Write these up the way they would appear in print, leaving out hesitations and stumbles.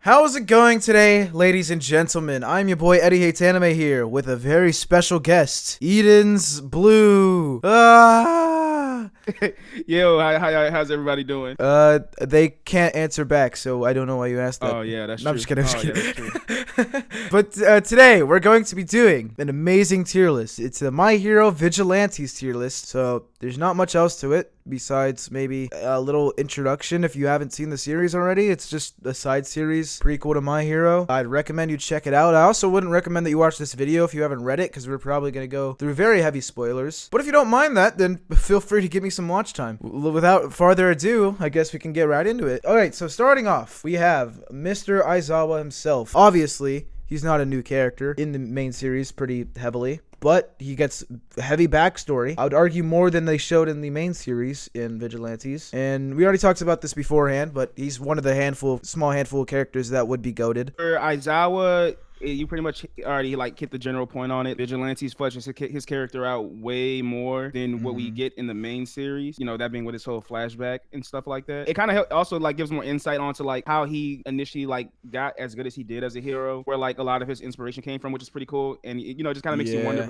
How is it going today, ladies and gentlemen? I'm your boy Eddie Hates Anime here with a very special guest, Edenz Blue. Yo, how's everybody doing? They can't answer back, so I don't know why you asked that. Oh yeah, that's No, I'm true. just kidding. I'm just Oh, yeah, kidding. that's true. But today we're going to be doing an amazing tier list. It's a My Hero Vigilantes tier list, so there's not much else to it besides maybe a little introduction. If you haven't seen the series already, it's just a side series prequel to My Hero. I'd recommend you check it out. I also wouldn't recommend that you watch this video if you haven't read it, because we're probably going to go through very heavy spoilers. But if you don't mind that, then feel free to give me some watch time. Without further ado, I guess we can get right into it. Alright, so starting off, we have Mr. Aizawa himself. Obviously, he's not a new character in the main series pretty heavily, but he gets heavy backstory. I would argue more than they showed in the main series in Vigilantes. And we already talked about this beforehand, but he's one of the small handful of characters that would be goated. For Aizawa, you pretty much already hit the general point on it. Vigilantes fleshes his character out way more than what we get in the main series. You know, that being with his whole flashback and stuff like that. It kind of also gives more insight onto how he initially got as good as he did as a hero, where a lot of his inspiration came from, which is pretty cool. And just kind of makes you wonder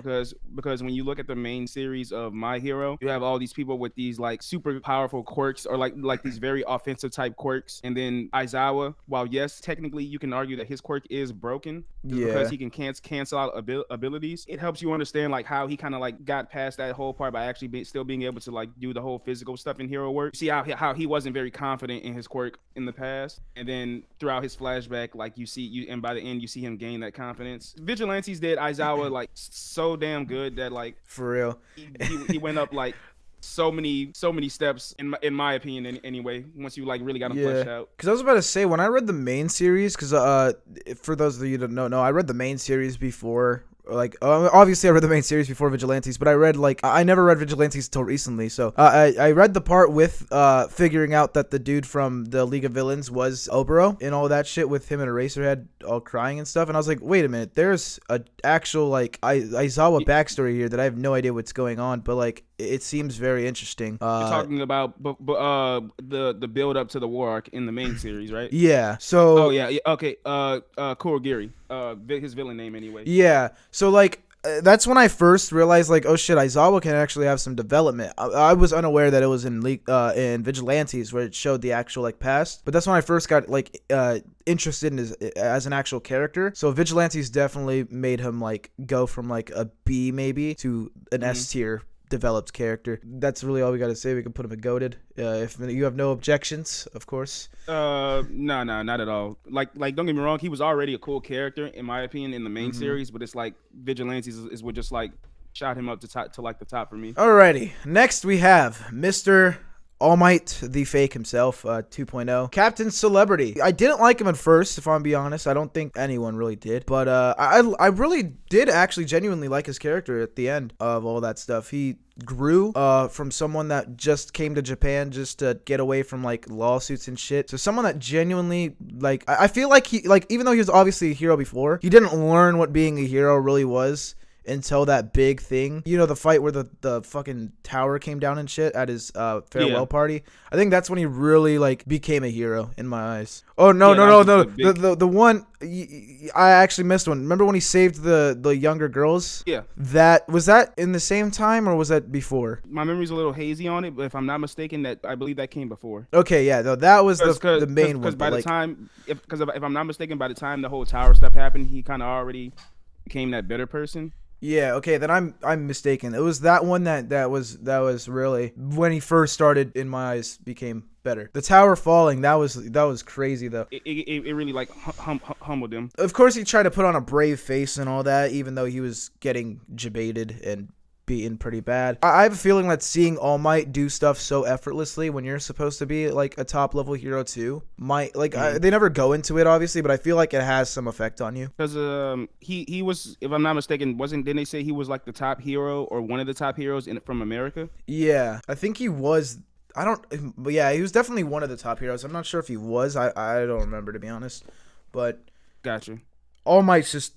because when you look at the main series of My Hero, you have all these people with these super powerful quirks or like these very offensive type quirks, and then Aizawa, while yes, technically you can argue that his quirk is broken. Because he can cancel out abilities, it helps you understand how he kind of got past that whole part by actually still being able to do the whole physical stuff in hero work. See how he wasn't very confident in his quirk in the past, and then throughout his flashback, and by the end you see him gain that confidence. Vigilantes did Aizawa so damn good that for real, he went up so many steps in my opinion anyway, once you really got him fleshed out. Because I was about to say, when I read the main series, because for those of you that don't know, I read the main series before. Obviously I read the main series before Vigilantes, but I read I never read Vigilantes until recently. So I read the part with figuring out that the dude from the League of Villains was Oboro and all that shit, with him and Eraserhead all crying and stuff. And I was like, wait a minute, there's a actual Aizawa backstory here that I have no idea what's going on, but it seems very interesting. You're talking about the build up to the war arc in the main series, right? Yeah. So. Oh yeah. Okay. Kurogiri. His villain name anyway. Yeah. So that's when I first realized oh shit, Aizawa can actually have some development. I was unaware that it was in Vigilantes where it showed the actual past, but that's when I first got interested in as an actual character. So Vigilantes definitely made him go from a B maybe to an S tier developed character. That's really all we got to say. We can put him in goated. If you have no objections, of course. No, not at all. Don't get me wrong, he was already a cool character in my opinion in the main series, but it's Vigilantes is what just shot him up to the top for me. Alrighty, next we have Mr. All Might, the Fake himself, 2.0. Captain Celebrity. I didn't like him at first, if I'm being honest. I don't think anyone really did. But I really did actually genuinely like his character at the end of all that stuff. He grew from someone that just came to Japan just to get away from lawsuits and shit. So someone that genuinely I feel like he even though he was obviously a hero before, he didn't learn what being a hero really was until that big thing. You know, the fight where the fucking tower came down and shit at his farewell party. I think that's when he really became a hero in my eyes. Oh no. The one I actually missed one. Remember when he saved the younger girls? Yeah. Was that in the same time or was that before? My memory's a little hazy on it, but if I'm not mistaken, I believe that came before. Okay, yeah, no, that was the main one. Because by the time, if I'm not mistaken, by the time the whole tower stuff happened, he kind of already became that better person. Yeah, okay, then I'm mistaken. It was that one that was really when he first started, in my eyes, became better. The tower falling, that was crazy though. It really humbled him. Of course, he tried to put on a brave face and all that, even though he was getting jebaited and beaten pretty bad. I have a feeling that seeing All Might do stuff so effortlessly when you're supposed to be a top level hero too might they never go into it obviously, but I feel like it has some effect on you. Because he was, if I'm not mistaken, didn't they say he was the top hero or one of the top heroes from America? Yeah, I think he was. But yeah, he was definitely one of the top heroes. I'm not sure if he was. I don't remember, to be honest. But gotcha. All Might's just,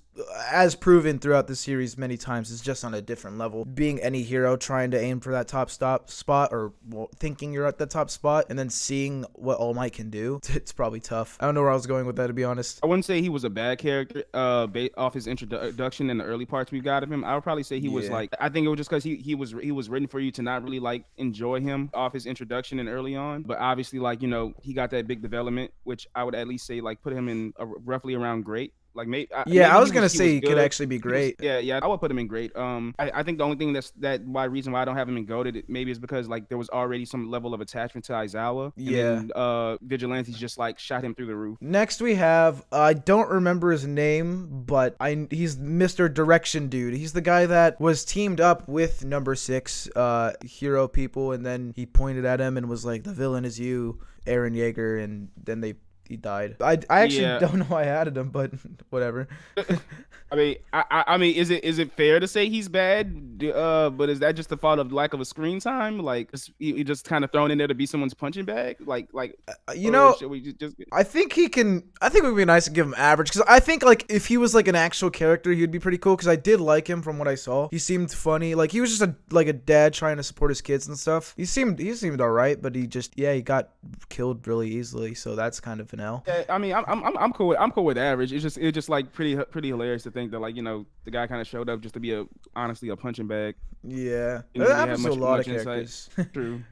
as proven throughout the series many times, is just on a different level. Being any hero, trying to aim for that top spot, or thinking you're at the top spot, and then seeing what All Might can do, it's probably tough. I don't know where I was going with that, to be honest. I wouldn't say he was a bad character off his introduction in the early parts we got of him. I would probably say he was like, I think it was just because he was written for you to not really like enjoy him off his introduction and early on. But obviously, like, he got that big development, which I would at least say like put him in roughly around great. Like maybe I was gonna say he could actually be great. I would put him in great. I think the only thing reason why I don't have him in goated maybe is because like there was already some level of attachment to Aizawa. And Vigilantes just like shot him through the roof. Next we have, I don't remember his name, but he's Mr. Direction Dude. He's the guy that was teamed up with number 6 hero people, and then he pointed at him and was like, "The villain is you, Eren Yeager," and then he died. I actually don't know why I added him, but whatever. I mean, is it fair to say he's bad? But is that just the fault of lack of a screen time? Like, you just kind of thrown in there to be someone's punching bag? Should we just... I think it would be nice to give him average, because I think like if he was like an actual character, he'd be pretty cool. Because I did like him from what I saw. He seemed funny. Like he was just a dad trying to support his kids and stuff. He seemed all right, but he got killed really easily. So that's kind of an L. Yeah, I mean, I'm cool with average. It's just like pretty hilarious to think that like the guy kind of showed up just to be honestly a punching bag. Yeah, that happens to a lot of characters. True.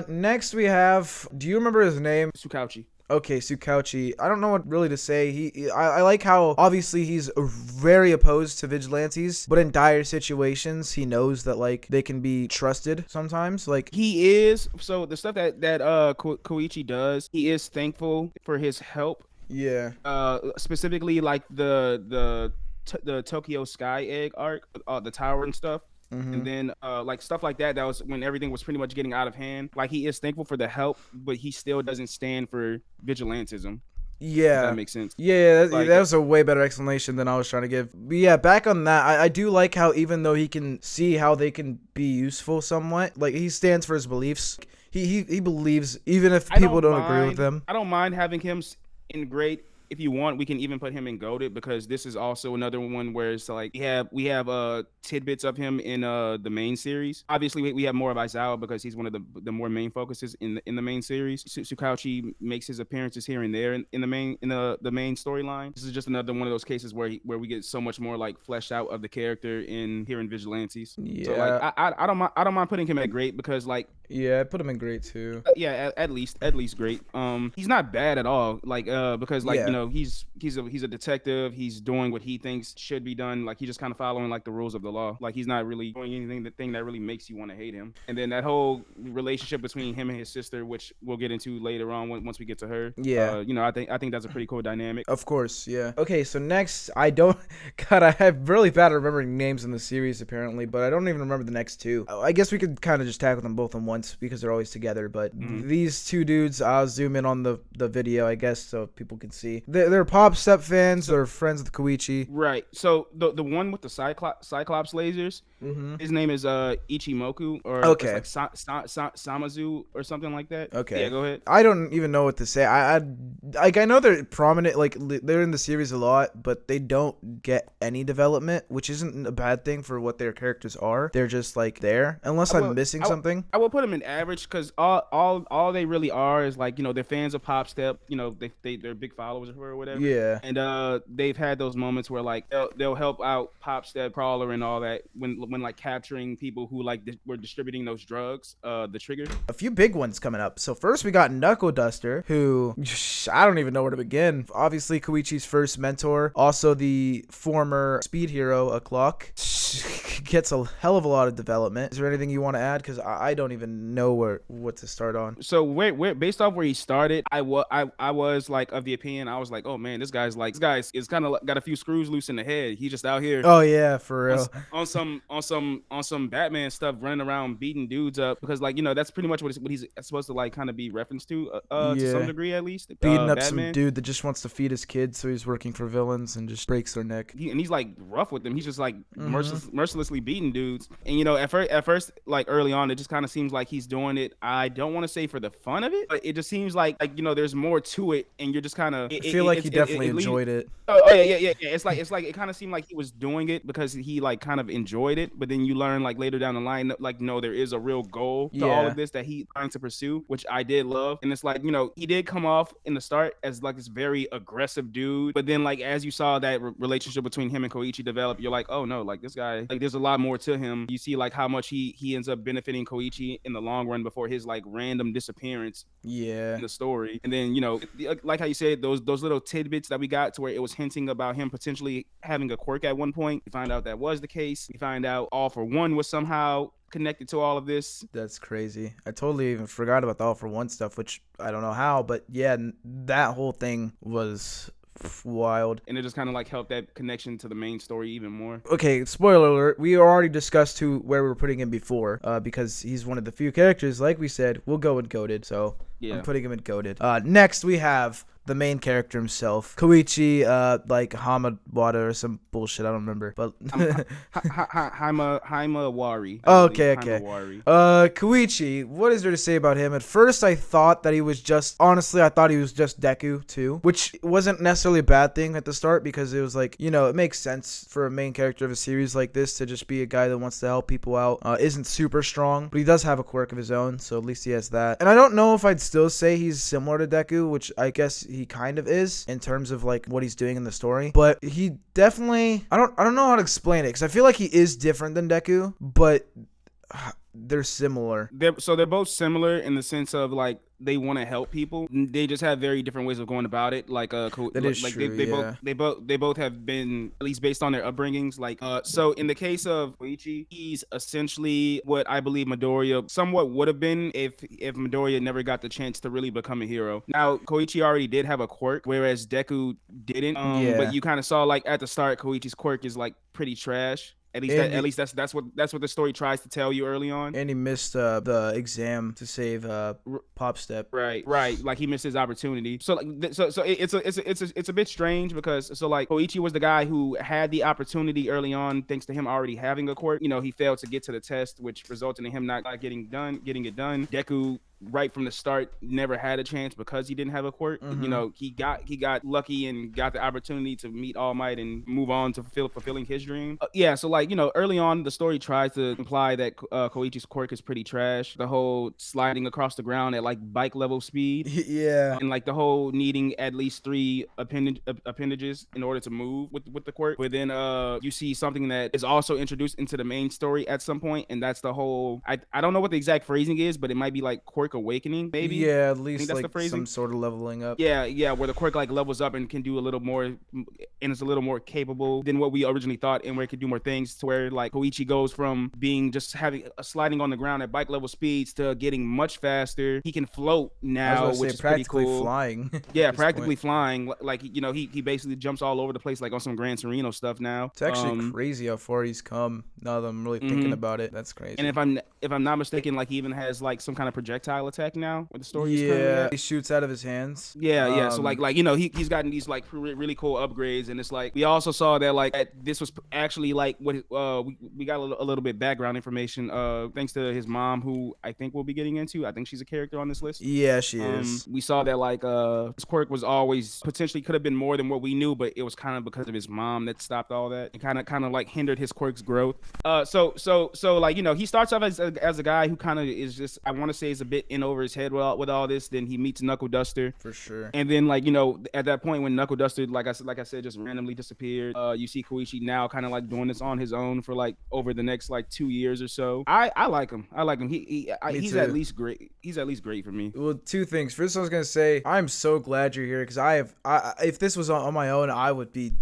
Next we have. Do you remember his name? Tsukauchi. Okay, Tsukauchi. I don't know what really to say. I like how obviously he's very opposed to Vigilantes, but in dire situations, he knows that like they can be trusted sometimes. Like he is. So the stuff that Koichi does, he is thankful for his help. Yeah. Specifically like the Tokyo Sky Egg arc, the tower and stuff. Mm-hmm. And then like stuff like that was when everything was pretty much getting out of hand. Like he is thankful for the help, but he still doesn't stand for vigilantism. Yeah, if that makes sense. Yeah, that was a way better explanation than I was trying to give. But yeah, back on that, I do like how even though he can see how they can be useful somewhat, like he stands for his beliefs. He believes even if people don't agree with him. I don't mind having him in great. If you want, we can even put him in goated, because this is also another one where it's like we have tidbits of him in the main series. Obviously, we have more of Aizawa because he's one of the more main focuses in the main series. Tsukauchi makes his appearances here and there in the main storyline. This is just another one of those cases where we get so much more like fleshed out of the character here in Vigilantes. Yeah. So like I don't mind putting him at great, because like I put him in great too. Yeah, at least great. He's not bad at all. Like because like he's a detective. He's doing what he thinks should be done. Like he's just kind of following like the rules of the law. Like he's not really doing anything that really makes you want to hate him. And then that whole relationship between him and his sister, which we'll get into later on once we get to her. Yeah. I think that's a pretty cool dynamic. Of course, yeah. Okay, so next, I have really bad at remembering names in the series apparently, but I don't even remember the next two. I guess we could kind of just tackle them both at once because they're always together. But these two dudes, I'll zoom in on the video, I guess, so people can see. They're Pop Step fans. They're friends with Koichi. Right. So the one with the Cyclops lasers, his name is Ichimoku, or like Samazu or something like that. Okay. Yeah, go ahead. I don't even know what to say. I know they're prominent, like they're in the series a lot, but they don't get any development, which isn't a bad thing for what their characters are. They're just like there, unless I'm missing something. I will put them in average, because all they really are is like they're fans of Pop Step. They're big followers of her or whatever. Yeah. And they've had those moments where like they'll help out Pop Step, Crawler, and all that when like capturing people who like were distributing those drugs. The Trigger. A few big ones coming up. So first we got Knuckle Duster, who I don't even know where to begin. Obviously Koichi's first mentor, also the former speed hero, a clock. Gets a hell of a lot of development. Is there anything you want to add? Because I don't even know what to start on. So where based off where he started, I was like of the opinion, I was like, oh man, this guy's is kind of got a few screws loose in the head. He just out here. Oh yeah, for real. On some Batman stuff, running around beating dudes up, because like that's pretty much what he's supposed to like kind of be referenced to some degree at least. Beating up Batman. Some dude that just wants to feed his kids, so he's working for villains and just breaks their neck. And he's like rough with them. He's just like merciless mercilessly beating dudes. And at first, like early on, it just kind of seems like he's doing it. I don't want to say for the fun of it, but it just seems like there's more to it, and you're just kind of. I feel like he definitely enjoyed it. Oh yeah. It's like it kind of seemed like he was doing it because he like kind of enjoyed it, but then you learn like later down the line, like no, there is a real goal to all of this that he's trying to pursue, which I did love. And it's like he did come off in the start as like this very aggressive dude, but then like as you saw that relationship between him and Koichi develop, you're like, oh no, like this guy, like there's a lot more to him. You see like how much he ends up benefiting Koichi in the long run before his like random disappearance in the story. And then like how you said, those little tidbits that we got to where it was hinting about him potentially having a quirk at one point. We find out that was the case. We find out All For One was somehow connected to all of this. That's crazy. I totally even forgot about the All For One stuff, which I don't know how, but yeah, that whole thing was wild, and it just kind of like helped that connection to the main story even more. Okay, spoiler alert, we already discussed where we were putting him before, because he's one of the few characters, like we said, we'll go with goated, so yeah. I'm putting him in goated. Next we have the main character himself, Koichi, like Hamawada or some bullshit, I don't remember, but Himawari. Okay. Koichi, what is there to say about him? At first I thought that he was just Deku too, which wasn't necessarily a bad thing at the start, because it was like, it makes sense for a main character of a series like this to just be a guy that wants to help people out. Isn't super strong, but he does have a quirk of his own, so at least he has that. And I don't know if I'd still say he's similar to Deku, which I guess he kind of is in terms of like what he's doing in the story, but he definitely, I don't know how to explain it, because I feel like he is different than Deku, but they're similar. They're both similar in the sense of like they want to help people. They just have very different ways of going about it. Like that is like true, they both have been, at least based on their upbringings. Like so in the case of Koichi, he's essentially what I believe Midoriya somewhat would have been if Midoriya never got the chance to really become a hero. Now Koichi already did have a quirk, whereas Deku didn't. But you kind of saw like at the start, Koichi's quirk is like pretty trash. At least that's what the story tries to tell you early on. And he missed the exam to save Pop Step. Right. Like he missed his opportunity. So like it's a bit strange, because so like Koichi was the guy who had the opportunity early on, thanks to him already having a quirk. He failed to get to the test, which resulted in him not getting it done. Deku, right from the start, never had a chance because he didn't have a quirk. He got lucky and got the opportunity to meet All Might and move on to fulfilling his dream. So like early on the story tries to imply that Koichi's quirk is pretty trash. The whole sliding across the ground at like bike level speed, and like the whole needing at least 3 appendages in order to move with the quirk. But then you see something that is also introduced into the main story at some point, and that's the whole, I don't know what the exact phrasing is, but it might be like quirk awakening, maybe. Yeah, at least like some sort of leveling up. Yeah, where the quirk like levels up and can do a little more, and it's a little more capable than what we originally thought, and where it could do more things, to where like Koichi goes from being just having sliding on the ground at bike level speeds to getting much faster. He can float now, which is pretty cool. Flying. Yeah, practically flying. Like he basically jumps all over the place, like on some Gran Torino stuff now. It's actually crazy how far he's come. Now that I'm really thinking about it, that's crazy. And if I'm not mistaken, like he even has like some kind of projectile attack now, where the story is currently at. He shoots out of his hands. Yeah. So like he's gotten these like really cool upgrades, and it's like we also saw that like this was actually like what we got a little bit background information thanks to his mom, who I think we'll be getting into. I think she's a character on this list. Yeah, she is. We saw that like his quirk was always potentially could have been more than what we knew, but it was kind of because of his mom that stopped all that and kind of like hindered his quirk's growth. So like he starts off as a guy who kind of is just, I want to say, is a bit in over his head with all this. Then he meets Knuckle Duster, for sure, and then like at that point when Knuckle Duster, like I said, just randomly disappeared. You see Koichi now kind of like doing this on his own for like over the next like 2 years or so. I like him. He's at least great. He's at least great for me. Well, 2 things. First, I was gonna say I'm so glad you're here, because if this was on my own, I would be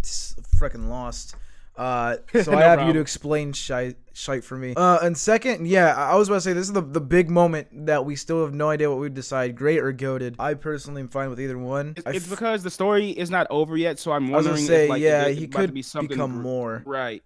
freaking lost. So I have you to explain shite for me. And second, I was about to say, this is the big moment that we still have no idea what we decide, great or goated. I personally am fine with either one. It's because the story is not over yet, so I'm wondering if like, he could become more. Right.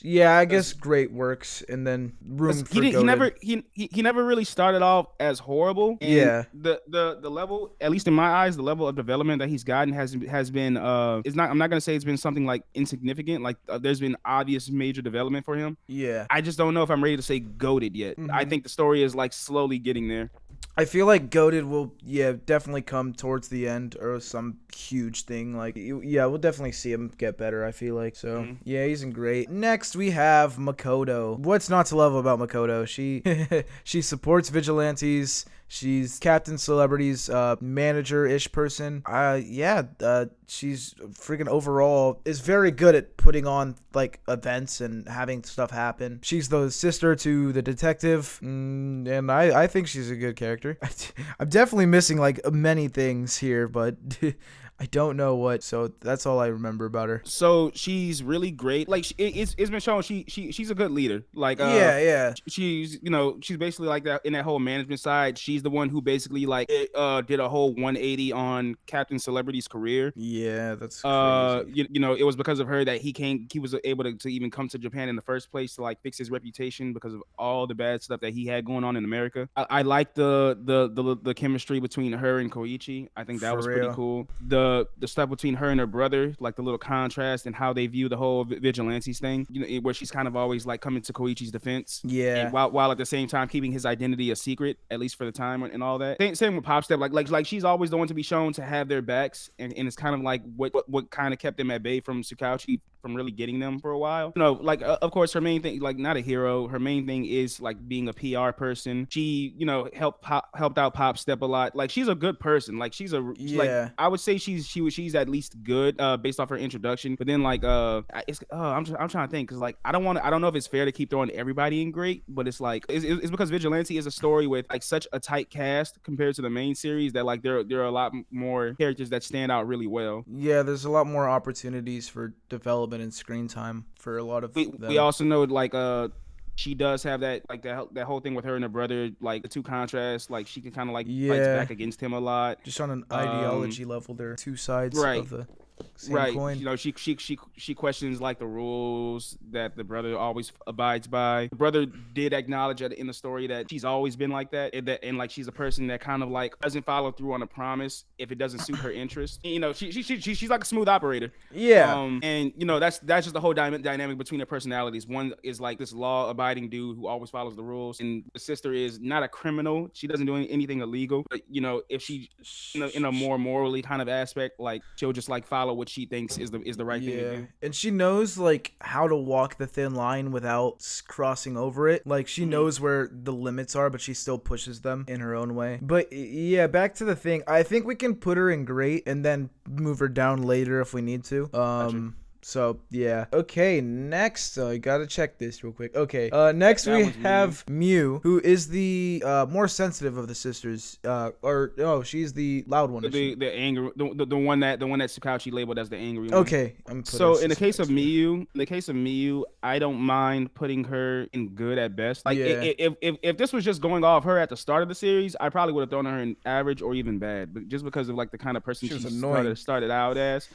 Yeah, I guess great works, and then room for He never goated. he never really started off as horrible. And Yeah. the level, at least in my eyes, the level of development that he's gotten has been it's not, I'm not gonna say it's been something like insignificant. Like there's been obvious major development for him. Yeah. I just don't know if I'm ready to say goated yet. I think the story is like slowly getting there. I feel like goated will, yeah, definitely come towards the end or some huge thing. Like, yeah, we'll definitely see him get better, I feel like. So, yeah, he's in great. Next, we have Makoto. What's not to love about Makoto? She she supports vigilantes. She's Captain Celebrity's manager-ish person. She's freaking overall is very good at putting on like events and having stuff happen. She's the sister to the detective, and I think she's a good character. I'm definitely missing like many things here, but I don't know what. So that's all I remember about her. So she's really great. Like it's been shown she's a good leader. Like Yeah. she's, you know, she's basically like that in that whole management side. She's the one who basically like did a whole 180 on Captain Celebrity's career. Yeah, that's crazy. You know, it was because of her that he was able to even come to Japan in the first place to like fix his reputation because of all the bad stuff that he had going on in America. I like the chemistry between her and Koichi. I think that For was real. pretty cool. The stuff between her and her brother, like the little contrast and how they view the whole vigilantes thing, you know, where she's kind of always like coming to Koichi's defense. Yeah. And while at the same time keeping his identity a secret, at least for the time and all that. Same with Pop Step. Like she's always the one to be shown to have their backs, and it's kind of like what kind of kept them at bay from Tsukauchi from really getting them for a while. You know, like of course her main thing, like not a hero, her main thing is like being a PR person. She, you know, helped out Pop Step a lot. Like she's a good person. Like she's like I would say she's at least good based off her introduction. But then like I'm trying to think, because like I don't know if it's fair to keep throwing everybody in great, but it's like it's because Vigilante is a story with like such a tight cast compared to the main series that like there are a lot more characters that stand out really well. Yeah, there's a lot more opportunities for development and screen time for a lot of them. We also know like she does have that like that whole thing with her and her brother, like the two contrasts. Like she can kind of like fights back against him a lot. Just on an ideology level, there are two sides of the same coin. You know, she questions like the rules that the brother always abides by. The brother did acknowledge in the story that she's always been like that, and like she's a person that kind of like doesn't follow through on a promise if it doesn't suit her interest. You know, she's like a smooth operator. Yeah. And you know that's just the whole dynamic between their personalities. One is like this law-abiding dude who always follows the rules, and the sister is not a criminal. She doesn't do anything illegal, but you know, if she in a more morally kind of aspect, like she'll just like follow what she thinks is the right thing to do. And she knows like how to walk the thin line without crossing over it. Like she knows where the limits are, but she still pushes them in her own way. But yeah, back to the thing. I think we can put her in great and then move her down later if we need to. Gotcha. So yeah. Okay, next I gotta check this real quick. Okay. Next we have Mew, who is the more sensitive of the sisters. She's the loud one. The angry, the one that Tsukauchi labeled as the angry one. Okay. So in the case of Miyu, I don't mind putting her in good at best. Like if this was just going off her at the start of the series, I probably would have thrown her in average or even bad. But just because of like the kind of person she started out as.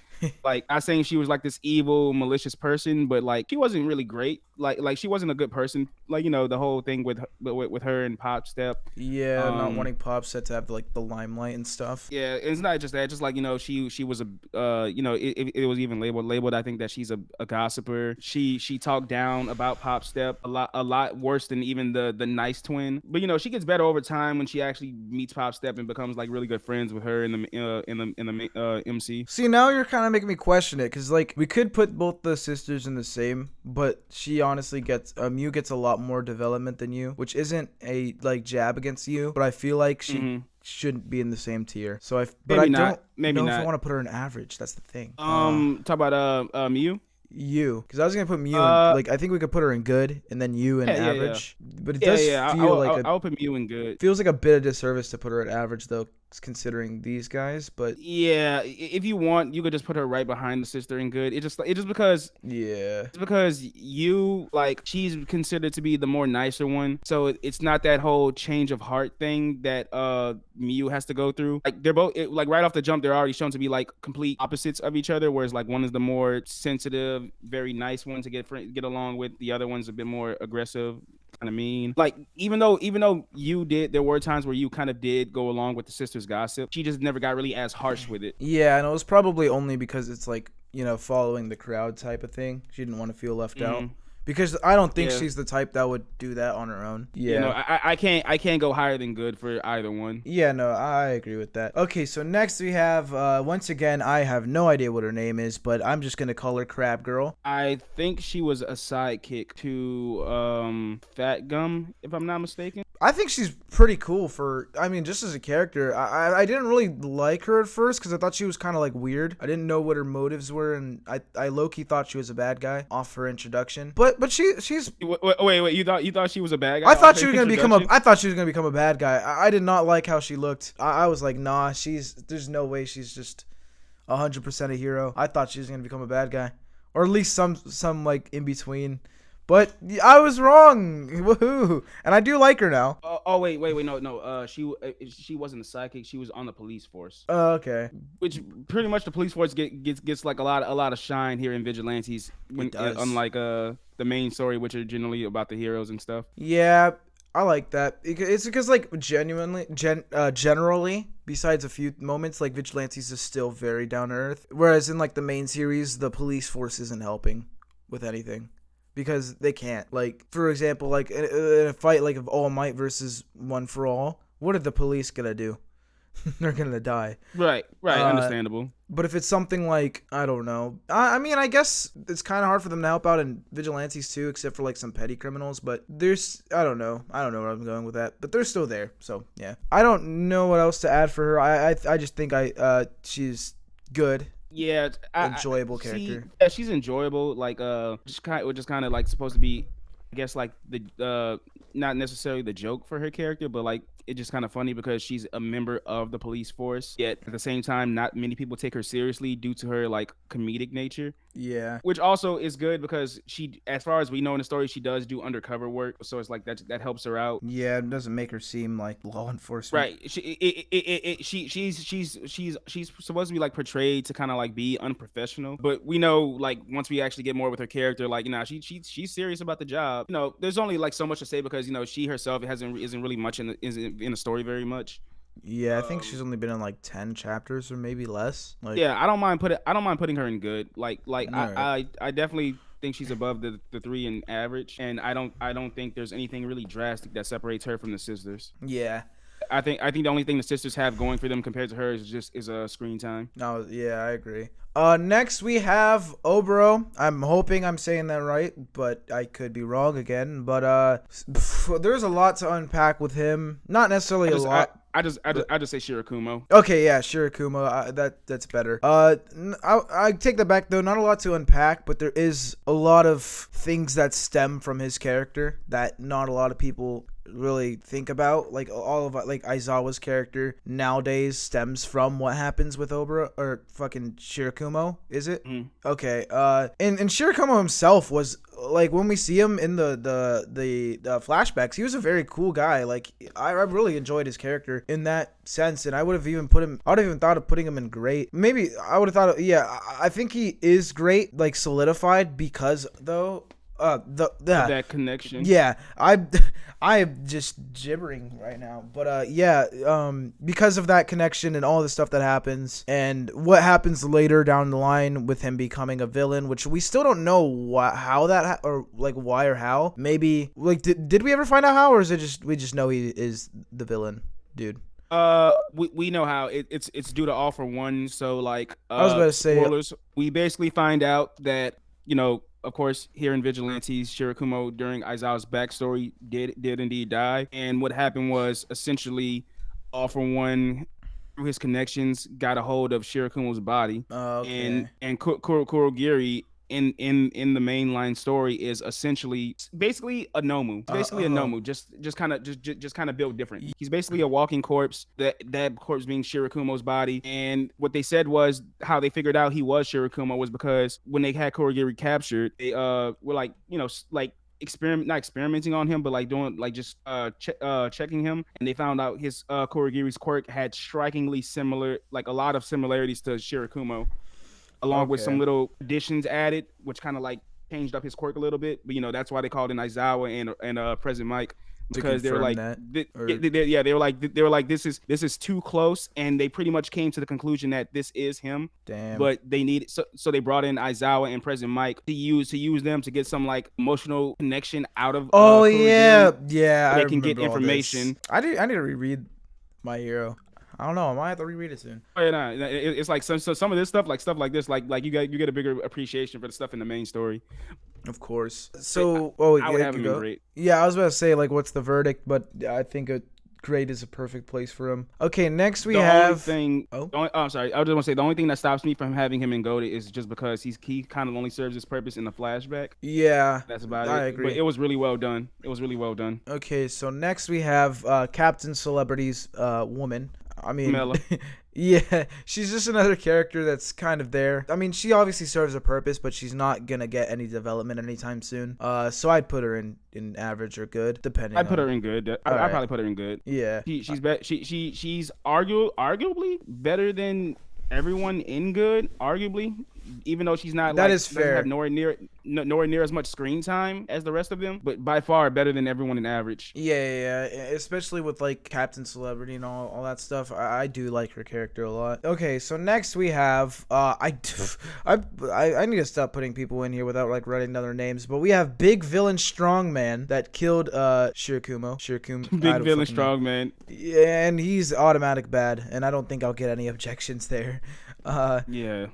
Like not saying she was like this evil, malicious person, but like she wasn't really great. Like she wasn't a good person. Like, you know, the whole thing with her and Pop Step. Yeah, not wanting Pop Step to have like the limelight and stuff. Yeah, it's not just that. Just like, you know, she was a you know, it was even labeled. I think that she's a gossiper. She talked down about Pop Step a lot worse than even the nice twin. But you know, she gets better over time when she actually meets Pop Step and becomes like really good friends with her in the MC. See, now you're kind of making me question it, because like we could put both the sisters in the same, but she honestly gets Mew gets a lot more development than you, which isn't a like jab against you, but I feel like she shouldn't be in the same tier. So I don't know if I want to put her in average. That's the thing. Talk about Mew. You, because I was gonna put Mew in, like I think we could put her in good and then you in average, but it does feel like I'll put Mew in good. Feels like a bit of disservice to put her at average though, considering these guys, but Yeah, if you want, you could just put her right behind the sister in good. It just because yeah. it's because you like she's considered to be the more nicer one, so it's not that whole change of heart thing that Miyu has to go through. Like they're both like right off the jump, they're already shown to be like complete opposites of each other. Whereas like one is the more sensitive, very nice one to get along with. The other one's a bit more aggressive, kind of mean. Like even though you did, there were times where you kind of did go along with the sister's gossip. She just never got really as harsh with it. Yeah, and it was probably only because it's like, following the crowd type of thing. She didn't want to feel left out. Because I don't think Yeah. she's the type that would do that on her own. You know, I can't go higher than good for either one. Yeah, no, I agree with that. Okay, so next we have, once again, I have no idea what her name is, but I'm just going to call her Crab Girl. I think she was a sidekick to Fat Gum, if I'm not mistaken. I think she's pretty cool just as a character. I didn't really like her at first because I thought she was kind of like weird. I didn't know what her motives were, and I low-key thought she was a bad guy off her introduction. But she's Wait, you thought she was a bad guy? I off thought her she was gonna introduction? I thought she was gonna become a bad guy. I did not like how she looked. I was like, nah, there's no way she's just 100% a hero. I thought she was gonna become a bad guy, or at least some like in between. But I was wrong. Woohoo! And I do like her now. Wait, no. She wasn't a sidekick. She was on the police force. Oh, okay. Which pretty much the police force gets like a lot of shine here in Vigilantes, unlike the main story, which are generally about the heroes and stuff. Yeah, I like that. It's because like generally, besides a few moments, like Vigilantes is still very down to earth. Whereas in like the main series, the police force isn't helping with anything. Because they can't. Like, for example, like in a fight like of All Might versus One for All, what are the police gonna do? They're gonna die. Right, understandable. But if it's something like, I don't know, I mean, I guess it's kind of hard for them to help out in Vigilantes too, except for like some petty criminals. But I don't know where I'm going with that. But they're still there, so yeah. I don't know what else to add for her. I just think she's good. Yeah, Enjoyable character. She's enjoyable. Like, just kind of like supposed to be, I guess, like the not necessarily the joke for her character, but like it's just kind of funny because she's a member of the police force. Yet at the same time, not many people take her seriously due to her like comedic nature. Yeah. Which also is good because she, as far as we know in the story, she does do undercover work. So it's like that helps her out. Yeah, it doesn't make her seem like law enforcement. Right. She's supposed to be like portrayed to kind of like be unprofessional, but we know like once we actually get more with her character, like she's serious about the job. There's only like so much to say because she herself isn't really much in the story very much. Yeah, I think she's only been in like 10 chapters or maybe less. Like, yeah, I don't mind putting her in good. Like Right. I definitely think she's above the 3 in average, and I don't think there's anything really drastic that separates her from the sisters. Yeah. I think the only thing the sisters have going for them compared to her is screen time. No, yeah, I agree. Next we have Obro. I'm hoping I'm saying that right, but I could be wrong again. But there's a lot to unpack with him. Not necessarily a lot. I just say Shirakumo. Okay, yeah, Shirakumo. That's better. I take that back though. Not a lot to unpack, but there is a lot of things that stem from his character that not a lot of people really think about. Like all of like Aizawa's character nowadays stems from what happens with Obra or fucking Shirakumo. Is it? Okay. And Shirakumo himself was like when we see him in the flashbacks, he was a very cool guy. Like I really enjoyed his character in that sense, and I would have even thought of putting him in great. Maybe I would have thought I think he is great, like solidified because though that connection. Yeah, I'm just gibbering right now. But because of that connection and all the stuff that happens and what happens later down the line with him becoming a villain, which we still don't know how that or like why or how. Maybe like did we ever find out how, or is it just we just know he is the villain, dude? We know how it's due to All for One. So like I was about to say spoilers. We basically find out that of course, here in Vigilantes, Shirakumo during Aizawa's backstory did indeed die, and what happened was essentially All for One, through his connections, got a hold of Shirakumo's body, okay. and Kurogiri in the mainline story is essentially basically a Nomu. It's basically a Nomu, just kind of built different. He's basically a walking corpse. That corpse being Shirakumo's body. And what they said was how they figured out he was Shirakumo was because when they had Kurogiri captured, they were like, like not experimenting on him, but like doing like just checking him, and they found out his Kurogiri's quirk had strikingly similar, like a lot of similarities to Shirakumo, along with some little additions added, which kind of like changed up his quirk a little bit. But that's why they called in Aizawa and President Mike, because they were like, they were like, this is too close, and they pretty much came to the conclusion that this is him. Damn. But they need so they brought in Aizawa and President Mike to use them to get some like emotional connection out of. Yeah, so they can get information. I need to reread My Hero. I don't know. I might have to reread it soon. Oh, yeah, it's like some of this stuff like this, like you get a bigger appreciation for the stuff in the main story. Of course. So, I would have him in great. Yeah, I was about to say like, what's the verdict? But I think a great is a perfect place for him. Okay, next we have. I'm sorry. I just want to say the only thing that stops me from having him in goated is just because he kind of only serves his purpose in the flashback. Yeah, that's about it. I agree. But it was really well done. Okay, so next we have Captain Celebrity's woman. I mean, yeah, she's just another character that's kind of there. I mean, she obviously serves a purpose, but she's not gonna get any development anytime soon. So I'd put her in average or good, depending. I'd put her in good. I'd probably put her in good. Yeah, she's arguably better than everyone in good, arguably, even though she's not. That is fair. Have nowhere near as much screen time as the rest of them, but by far better than everyone in average. Yeah, especially with like Captain Celebrity and all that stuff. I do like her character a lot. Okay, so next we have I need to stop putting people in here without like writing down their names, but we have Big Villain Strongman that killed Shirakumo. Big Villain Strongman. Yeah, and he's automatic bad, and I don't think I'll get any objections there. Yeah.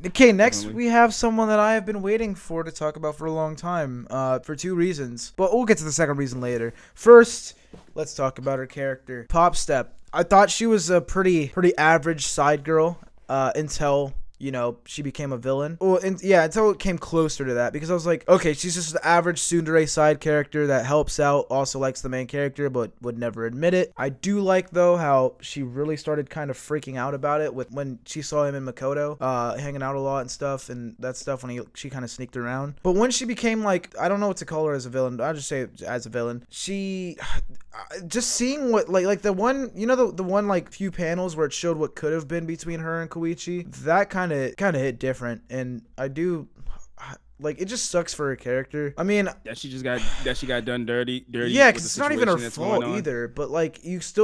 Okay, next we have someone that I have been waiting for to talk about for a long time, for two reasons. But we'll get to the second reason later. First, let's talk about her character, Popstep. I thought she was a pretty average side girl until she became a villain. Well, until it came closer to that, because I was like, okay, she's just an average tsundere side character that helps out, also likes the main character, but would never admit it. I do like, though, how she really started kind of freaking out about it when she saw him in Makoto, hanging out a lot and stuff, and that stuff when she kind of sneaked around. But when she became, like, I don't know what to call her as a villain, I'll just say as a villain, she... just seeing what like the one the one like few panels where it showed what could have been between her and Koichi, that kind of hit different, and I do like, it just sucks for her character. I mean, that she got done dirty. Yeah, because it's not even her fault either. But like, it's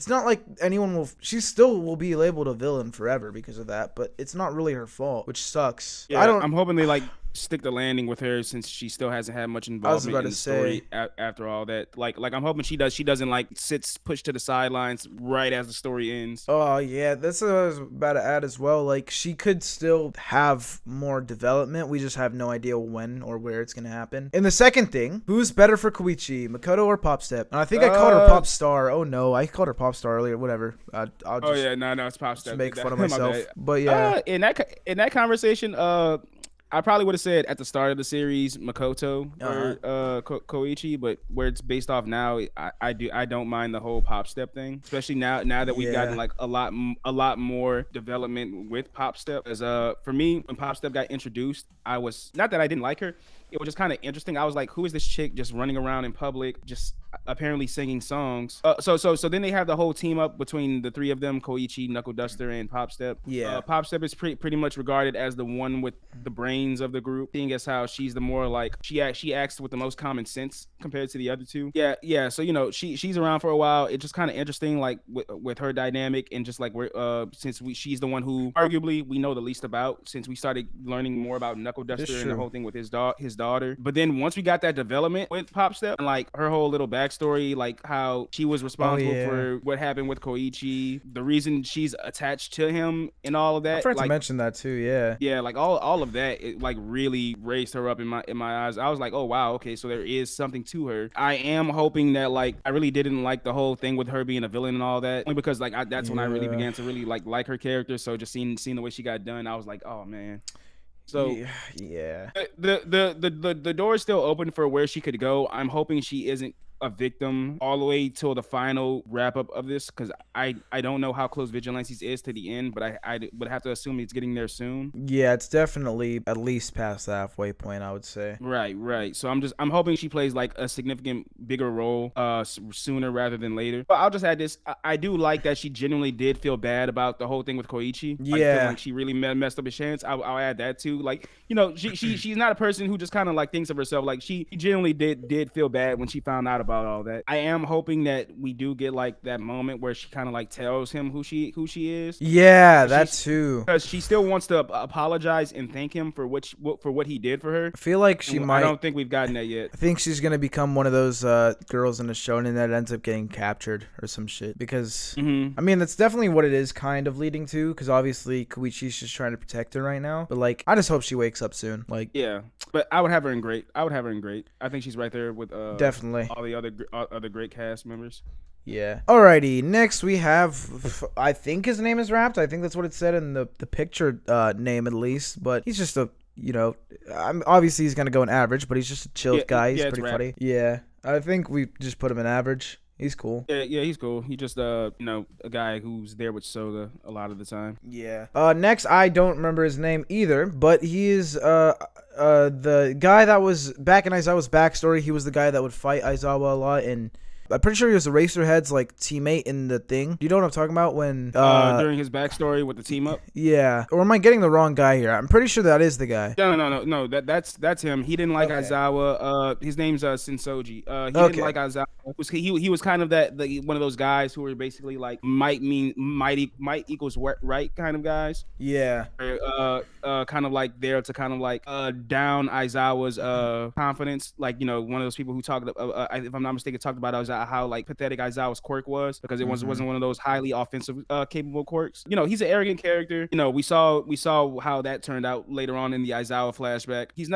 not like she still will be labeled a villain forever because of that. But it's not really her fault, which sucks. Yeah, I'm hoping they like stick the landing with her, since she still hasn't had much involvement in the story after all that. Like I'm hoping she doesn't like sits pushed to the sidelines right as the story ends. Oh yeah, that's what I was about to add as well. Like, she could still have more development. We just have no idea when or where it's gonna happen. And the second thing, who's better for Koichi, Makoto or Popstep? And I think I called her Popstar. Oh no, I called her Popstar earlier. Whatever. I'll just no, it's Popstep. Make fun of myself. But yeah, in that conversation, I probably would have said at the start of the series Makoto or Koichi, but where it's based off now, I don't mind the whole Popstep thing, especially now that we've gotten like a lot more development with Popstep. As for me, when Popstep got introduced, I was, not that I didn't like her, it was just kind of interesting. I was like, who is this chick just running around in public, just apparently singing songs? So then they have the whole team up between the three of them, Koichi, Knuckle Duster, and Popstep. Yeah. Popstep is pretty much regarded as the one with the brains of the group, seeing as how she's the more like, she acts with the most common sense compared to the other two. Yeah. So she's around for a while. It's just kind of interesting, like with her dynamic, and just like she's the one who arguably we know the least about, since we started learning more about Knuckle Duster and the whole thing with his daughter. But then once we got that development with Popstep, and like her whole little backstory, like how she was responsible for what happened with Koichi, the reason she's attached to him, and all of that. I forgot to mention that too. Yeah, like all of that, it like really raised her up in my eyes. I was like, oh wow, okay, so there is something to her. I am hoping that, like, I really didn't like the whole thing with her being a villain and all that, only because like that's when I really began to really like her character. So just seeing the way she got done, I was like, oh man. So Yeah. the door is still open for where she could go. I'm hoping she isn't a victim all the way till the final wrap up of this, because I don't know how close Vigilantes is to the end, but I would have to assume it's getting there soon. Yeah, it's definitely at least past the halfway point, I would say. Right. So I'm hoping she plays like a significant bigger role sooner rather than later. But I'll just add this: I do like that she genuinely did feel bad about the whole thing with Koichi. Like, feeling Yeah. like she really messed up his chance. I'll add that too. Like, you know, she's not a person who just kind of like thinks of herself. Like, she genuinely did feel bad when she found out about all that. I am hoping that we do get like that moment where she kind of like tells him who she is. Yeah, that too. Because she still wants to apologize and thank him for what he did for her. I feel like she might. I don't think we've gotten that yet. I think she's gonna become one of those girls in a shonen that ends up getting captured or some shit. Because I mean, that's definitely what it is kind of leading to. Because obviously Koichi's just trying to protect her right now. But like, I just hope she wakes up soon. Like, yeah. But I would have her in great. I think she's right there with definitely all the other great cast members. Yeah. Alrighty. Next we have, I think his name is Wrapped. I think that's what it said in the picture name at least. But he's just a, you know, obviously he's gonna go in average, but he's just a chilled guy. He's pretty funny. Yeah. I think we just put him in average. He's cool. Yeah, he's cool. He just you know, a guy who's there with Soga a lot of the time. Yeah. Next, I don't remember his name either, but he is the guy that was back in Aizawa's backstory. He was the guy that would fight Aizawa a lot, and I'm pretty sure he was Eraserhead's like teammate in the thing. Do you know what I'm talking about? When during his backstory with the team up. Yeah. Or am I getting the wrong guy here? I'm pretty sure that is the guy. No. That's him. He didn't like Aizawa. His name's Sensoji. He didn't like Aizawa. He was kind of one of those guys who were basically like might equals right kind of guys. Yeah. Kind of like there to kind of like down Aizawa's confidence. Like, you know, one of those people who talked if I'm not mistaken, talked about Aizawa, how like pathetic Aizawa's quirk was, because it wasn't one of those highly offensive capable quirks. You know, he's an arrogant character. You know, we saw how that turned out later on in the Aizawa flashback. He's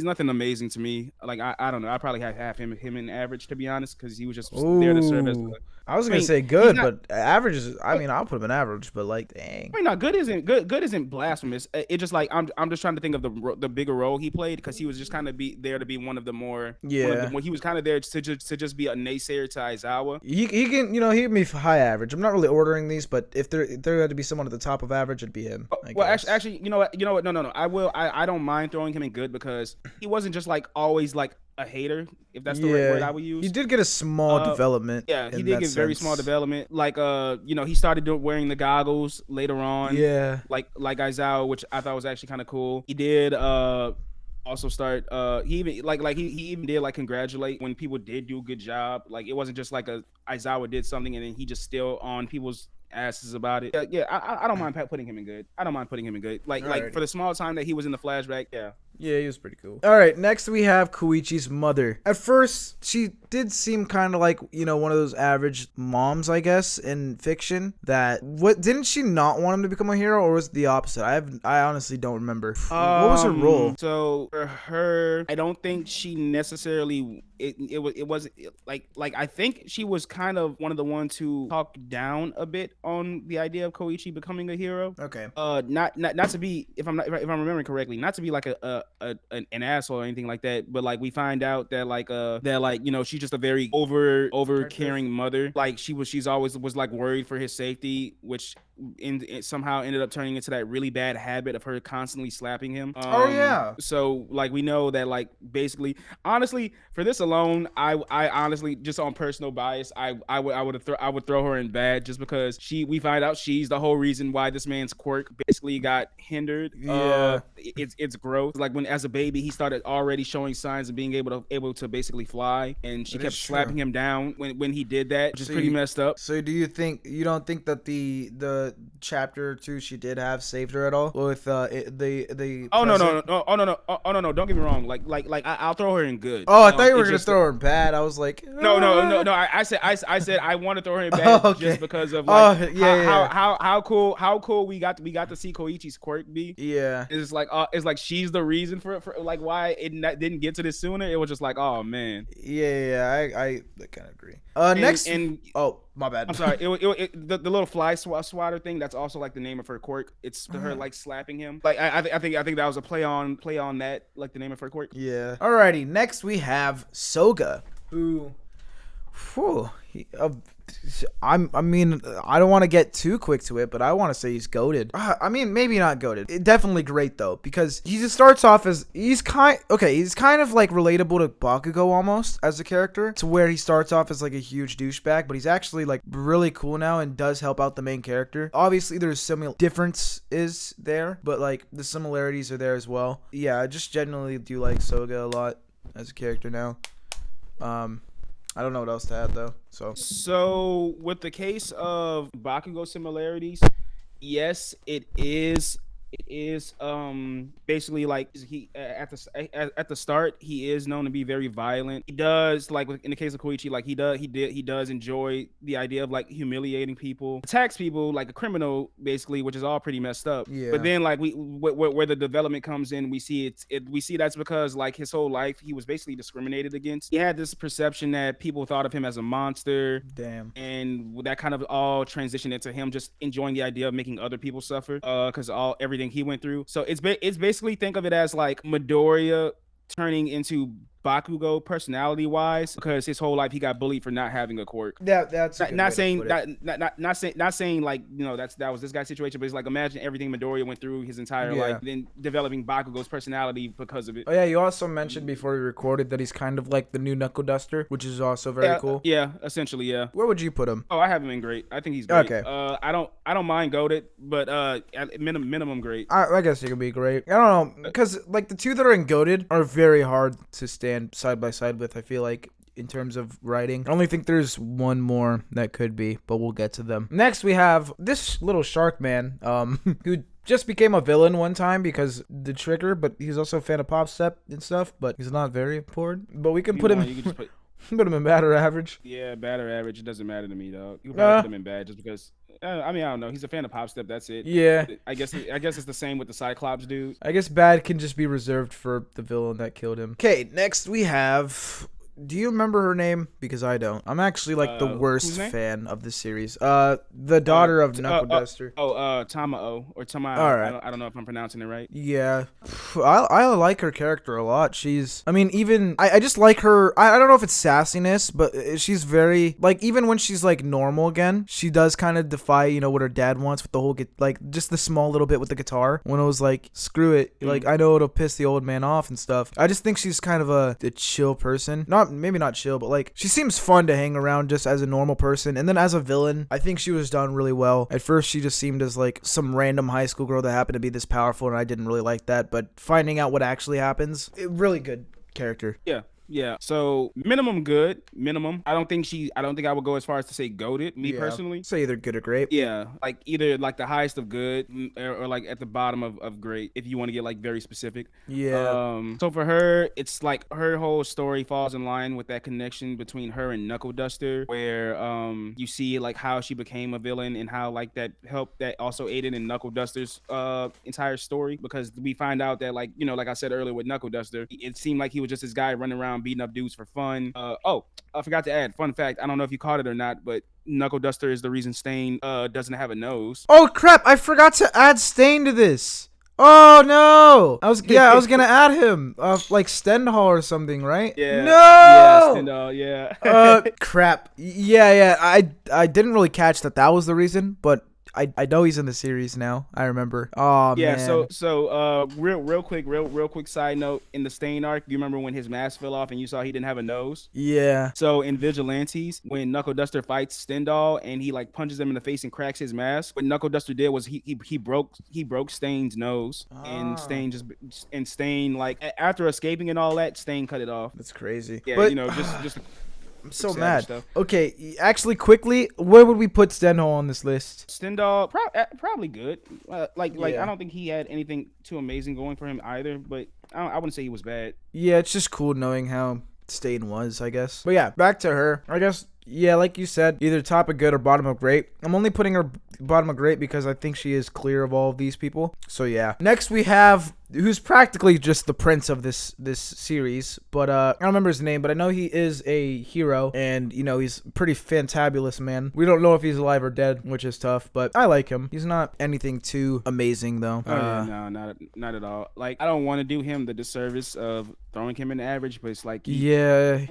nothing amazing to me. Like, I don't know. I probably have him in average, to be honest, because he was just there to serve as I was gonna say good, but average is. I mean, I'll put him in average, but like, dang. I mean, not good isn't good. Good isn't blasphemous. It just like I'm just trying to think of the bigger role he played, because he was just kind of there to be one of the more. Yeah. When he was kind of there to just be a naysayer to Aizawa. He can, you know, he can be high average. I'm not really ordering these, but if there had to be someone at the top of average, it'd be him. Actually, you know what? No. I don't mind throwing him in good, because he wasn't just like always like a hater, if that's the right word I would use. He did get a small development. Yeah, he did get very small development. Like, you know, he started wearing the goggles later on. Yeah. Like Aizawa, which I thought was actually kind of cool. He did also start he even did like congratulate when people did do a good job. Like, it wasn't just like Aizawa did something and then he just still on people's asses about it. I don't mind putting him in good. Like for the small time that he was in the flashback. Yeah, he was pretty cool. All right, next we have Koichi's mother. At first, she did seem kind of like, you know, one of those average moms, I guess, in fiction. Didn't she not want him to become a hero, or was it the opposite? I honestly don't remember. What was her role? So for her, I don't think she necessarily. It wasn't like I think she was kind of one of the ones who talked down a bit on the idea of Koichi becoming a hero. Okay. Not to be, if I'm remembering correctly, not to be like an asshole or anything like that, but like we find out that you know, she's just a very over caring mother. Like she's always was like worried for his safety, which somehow ended up turning into that really bad habit of her constantly slapping him. So like we know that, like, basically, honestly, for this alone, I honestly, just on personal bias, I would throw her in bad, just because we find out she's the whole reason why this man's quirk basically got hindered. It's growth. Like, when as a baby he started already showing signs of being able to basically fly, and she kept slapping him down when he did that, which is pretty messed up. So you don't think that the chapter 2 she did have saved her at all with the no, don't get me wrong, like I'll throw her in good. I thought you were gonna throw her in bad. I was like, no, I said I want to throw her in bad just because of like how cool we got to see Koichi's quirk be. It's like she's the reason for like why it didn't get to this sooner. It was just like, oh man. I kind of agree. Next, My bad. I'm sorry. The little fly swatter thing. That's also like the name of her quirk. It's her like slapping him. Like I think that was a play on that, like the name of her quirk. Yeah. Alrighty. Next we have Soga, who, whew, I mean, I don't want to get too quick to it, but I want to say he's goated. I mean, maybe not goated. Definitely great though, because he just starts off as he's kind of like relatable to Bakugo almost as a character, to where he starts off as like a huge douchebag, but he's actually like really cool now and does help out the main character. Obviously, there's some difference is there, but like the similarities are there as well. Yeah, I just genuinely do like Soga a lot as a character now. I don't know what else to add though. So with the case of Bakugo similarities, yes, it is basically like he at the start he is known to be very violent. He does, like in the case of Koichi, like he does enjoy the idea of like humiliating people, attacks people like a criminal basically, which is all pretty messed up. Yeah. But then like where the development comes in, we see that's because like his whole life he was basically discriminated against. He had this perception that people thought of him as a monster. Damn. And that kind of all transitioned into him just enjoying the idea of making other people suffer, because everything he went through. So it's basically, think of it as like Midoriya turning into Bakugo personality wise, because his whole life he got bullied for not having a quirk. That's not saying like, you know, that was this guy's situation, but it's like, imagine everything Midoriya went through his entire life, then developing Bakugo's personality because of it. Oh yeah, you also mentioned before we recorded that he's kind of like the new Knuckle Duster, which is also very cool. Yeah, essentially, yeah. Where would you put him? Oh, I have him in great. I think he's great. Okay. I don't mind goated, but at minimum great. I guess he could be great. I don't know, because like the two that are in goated are very hard to stand side by side with, I feel like, in terms of writing. I only think there's one more that could be, but we'll get to them. Next we have this little shark man, who just became a villain one time because the trigger, but he's also a fan of Pop Step and stuff, but he's not very important. But we can put him put him in bad or average. Yeah, bad or average, it doesn't matter to me, dog. You can probably put him in bad just because I mean, I don't know. He's a fan of Pop Step. That's it. Yeah. I guess it's the same with the Cyclops dude. I guess bad can just be reserved for the villain that killed him. Okay, next we have... Do you remember her name? Because I don't. I'm actually like the worst fan of the series. The daughter of Knuckle Duster. Tamao or Tamao. All right. I don't know if I'm pronouncing it right. Yeah, I like her character a lot. I mean, even I just like her. I don't know if it's sassiness, but she's very like, even when she's like normal again, she does kind of defy, you know, what her dad wants with the whole like just the small little bit with the guitar. When it was like, screw it, like I know it'll piss the old man off and stuff. I just think she's kind of a chill person. Maybe not chill, but like she seems fun to hang around just as a normal person. And then as a villain, I think she was done really well. At first she just seemed as like some random high school girl that happened to be this powerful, and I didn't really like that, but finding out what actually happens, really good character. Yeah. So minimum good. I don't think I would go as far as to say goated, personally. Say either good or great. Yeah. Like either like the highest of good or like at the bottom of great, if you want to get like very specific. Yeah. So for her, it's like her whole story falls in line with that connection between her and Knuckle Duster, where you see like how she became a villain and how like that also aided in Knuckle Duster's entire story, because we find out that, like, you know, like I said earlier with Knuckle Duster, it seemed like he was just this guy running around beating up dudes for fun. I forgot to add, fun fact, I don't know if you caught it or not, but Knuckle Duster is the reason Stain doesn't have a nose. Oh crap, I forgot to add Stain to this. Oh no! I was gonna add him, like Stendhal or something, right? Yeah. No. Yeah, Stendhal. Yeah. Crap. Yeah. I didn't really catch that was the reason, but I know he's in the series now. I remember. Oh yeah, man. So real quick side note, in the Stain arc, you remember when his mask fell off and you saw he didn't have a nose? Yeah. So in Vigilantes, when Knuckle Duster fights Stendhal and he like punches him in the face and cracks his mask, what Knuckle Duster did was he broke Stain's nose, and Stain like after escaping and all that, Stain cut it off. That's crazy. Yeah, but, you know, just I'm so mad. Stuff. Okay, actually, quickly, where would we put Stendhal on this list? Stendhal, probably good. Like I don't think he had anything too amazing going for him either, but I wouldn't say he was bad. Yeah, it's just cool knowing how Stain was, I guess. But yeah, back to her. I guess, yeah, like you said, either top of good or bottom of great. I'm only putting her bottom of great because I think she is clear of all of these people. So yeah. Next we have who's practically just the prince of this series. But I don't remember his name, but I know he is a hero, and you know he's pretty fantabulous, man. We don't know if he's alive or dead, which is tough, but I like him. He's not anything too amazing though. No, not at all. Like, I don't want to do him the disservice of throwing him in the average, but it's like his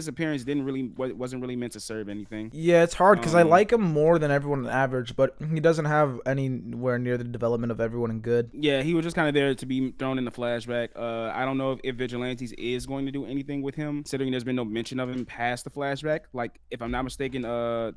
appearance wasn't really meant to serve anything. Yeah, it's hard because I like him more than everyone on average, but he doesn't have anywhere near the development of everyone in good. Yeah, he was just kind of there to be thrown in the flashback. I don't know if Vigilantes is going to do anything with him, considering there's been no mention of him past the flashback. Like, if I'm not mistaken,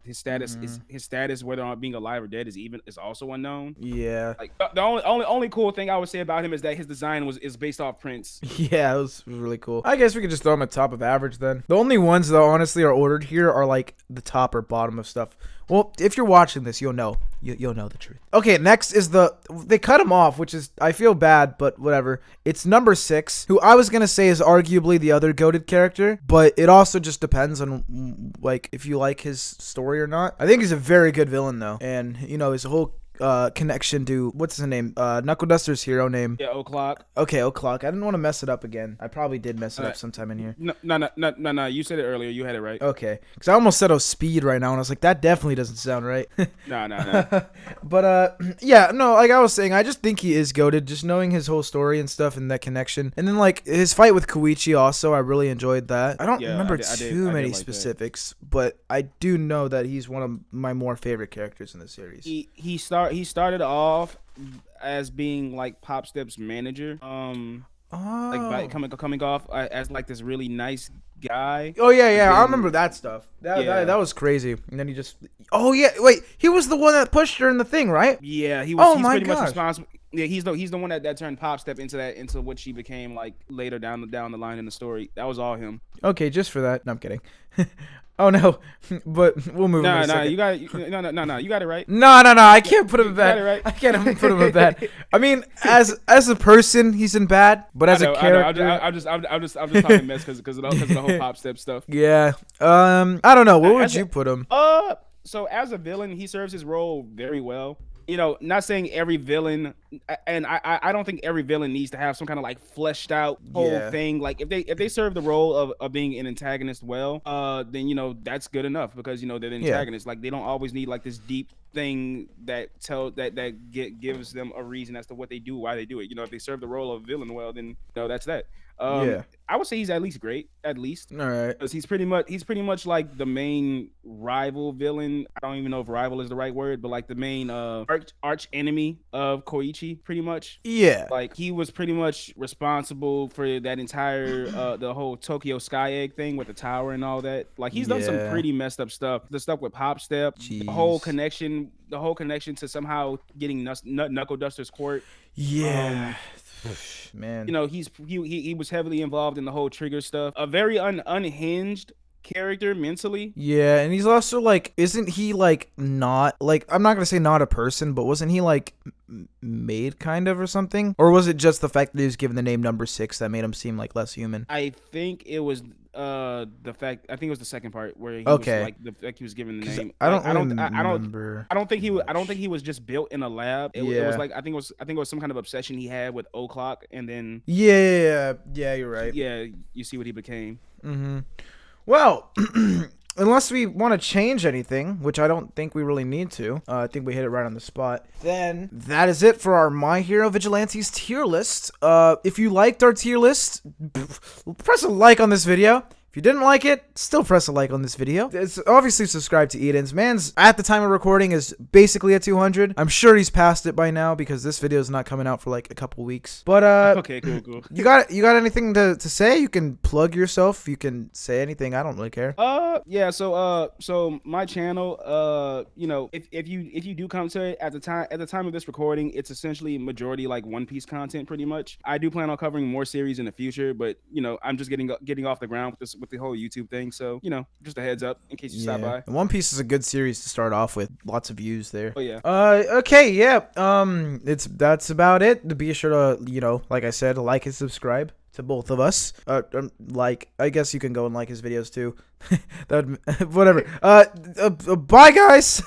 his status, whether on being alive or dead, is also unknown. Yeah. Like, the only cool thing I would say about him is that his design is based off Prince. Yeah, it was really cool. I guess we could just throw him at top of average then. The only ones that honestly are ordered here are like the top or bottom of stuff. Well, if you're watching this, you'll know. You'll know the truth. Okay, next is they cut him off, which is, I feel bad, but whatever. It's number 6, who I was gonna say is arguably the other goated character, but it also just depends on like if you like his story or not. I think he's a very good villain though, and you know his whole connection to what's his name, Knuckle Duster's hero name. Yeah, O'Clock. Okay, O'Clock. I didn't want to mess it up again. I probably did mess it up sometime in here. No. You said it earlier. You had it right. Okay, because I almost said Speed right now, and I was like, that definitely doesn't sound right. No. But yeah, no. Like I was saying, I just think he is goated. Just knowing his whole story and stuff, and that connection, and then like his fight with Koichi also, I really enjoyed that. I don't remember too many specifics, but I do know that he's one of my more favorite characters in the series. He started off as being like Pop Step's manager. Like coming off as like this really nice guy. Oh yeah, I remember that stuff. That was crazy. And then he just he was the one that pushed her in the thing, right? Yeah, he was. He's pretty much responsible. Yeah, he's the one that turned Pop Step into what she became like later down the line in the story. That was all him. Okay, just for that. No, I'm kidding. Oh no, but we'll move. No, you got it. No, you got it right. No, I can't put him in bad. Right. I can't put him in bad. I mean, as a person, he's in bad, but as a character, I'm just talking mess because of the whole Pop Step stuff. Yeah. I don't know. What would you put him? So as a villain, he serves his role very well. You know, not saying every villain, and I don't think every villain needs to have some kind of like fleshed out whole thing. Like if they serve the role of being an antagonist well, then you know that's good enough because you know they're the antagonist. Like they don't always need like this deep thing that gives them a reason as to what they do, why they do it. You know, if they serve the role of villain well, then you know that's that. I would say he's at least great, at least. All right. Because he's pretty much like the main rival villain. I don't even know if rival is the right word, but like the main arch enemy of Koichi, pretty much. Yeah. Like he was pretty much responsible for that entire the whole Tokyo Sky Egg thing with the tower and all that. Like he's done some pretty messed up stuff. The stuff with Pop Step, the whole connection to somehow getting Knuckle Duster's court. Yeah. Man, you know he was heavily involved in the whole Trigger stuff. A very unhinged character mentally. Yeah, and he's also like, isn't he like not like, I'm not gonna say not a person, but wasn't he like made kind of or something? Or was it just the fact that he was given the name Number 6 that made him seem like less human? I think it was the fact. I think it was the second part where he was like he was given the name. I don't remember. I don't think he was just built in a lab. It was like I think it was some kind of obsession he had with O'Clock, and then yeah, you're right. Yeah, you see what he became. Well, unless we want to change anything, which I don't think we really need to, I think we hit it right on the spot, then that is it for our My Hero Vigilantes tier list. If you liked our tier list, press a like on this video. If you didn't like it, still press a like on this video. It's obviously subscribe to Edenz. Man's, at the time of recording, is basically at 200. I'm sure he's past it by now because this video is not coming out for like a couple weeks. But okay, cool. You got anything to say? You can plug yourself. You can say anything. I don't really care. Yeah. So my channel, you know, if you do come to it at the time of this recording, it's essentially majority like One Piece content, pretty much. I do plan on covering more series in the future, but you know, I'm just getting off the ground with the whole YouTube thing. So, you know, just a heads up in case you stop by. One Piece is a good series to start off with. Lots of views there. Oh yeah. Okay, yeah. That's about it. Be sure to, you know, like I said, like and subscribe to both of us. Like, I guess you can go and like his videos too. That would, whatever. Bye guys.